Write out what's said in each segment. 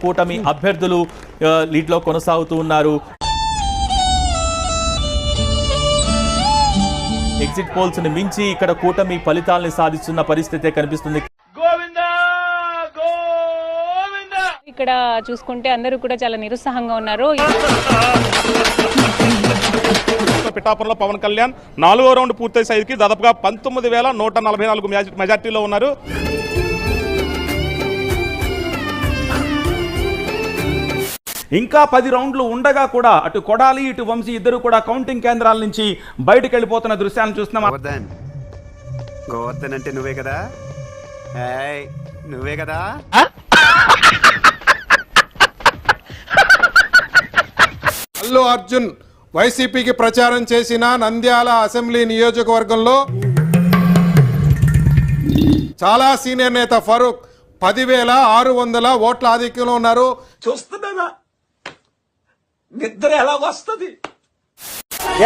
కూటమి అభ్యర్థులు లీడ్ లో కొనసాగుతూ ఉన్నారు. ఎగ్జిట్ పోల్స్ ని మించి ఇక్కడ కూటమి ఫలితాలను సాధిస్తున్న పరిస్థితే కనిపిస్తుంది. ఇక్కడ చూసుకుంటే అందరూ కూడా చాలా నిరుత్సాహంగా ఉన్నారు. పిఠాపురంలో పవన్ కళ్యాణ్ 4వ రౌండ్ పూర్తయ్యేసరికి దాదాపుగా 19,144 మెజార్టీలో ఉన్నారు. ఇంకా 10 రౌండ్లు ఉండగా కూడా అటు కొడాలి ఇటు వంశీ ఇద్దరు కూడా కౌంటింగ్ కేంద్రాల నుంచి బయటకు వెళ్ళిపోతున్న దృశ్యాలను చూస్తున్నాం. గోవర్ధన్ అంటే నువ్వే కదా, నువ్వే కదా. అల్లు అర్జున్ వైసీపీకి ప్రచారం చేసిన నంద్యాల అసెంబ్లీ నియోజకవర్గంలో చాలా సీనియర్ నేత ఫరూక్ 10,600 ఓట్ల ఆధిక్యంలో ఉన్నారు. చూస్తున్నానా నిద్ర ఎలా వస్తుంది?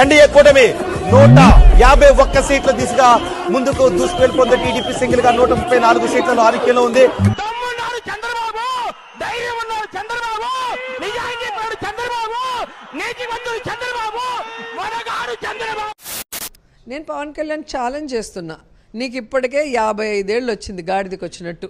ఎన్డీఏ కూటమి 151 సీట్ల దిశగా ముందుకు దూసుకెళ్లిపోతుంది. టీడీపీ సింగిల్ గా 134 సీట్లలో ఆధిక్యంలో ఉంది. నేను పవన్ కళ్యాణ్ ఛాలెంజ్ చేస్తున్నా, నీకు ఇప్పటికే 55 ఏళ్ళు వచ్చింది గాడిదకి వచ్చినట్టు.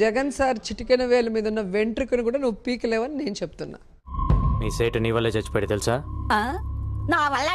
జగన్ సార్ చిటికెన వేల మీద ఉన్న వెంట్రుకను కూడా నువ్వు పీకలేవని నేను చెప్తున్నా. నీ సేటు నీ వల్లే చచ్చిపోయాడు తెలుసా? నా వల్ల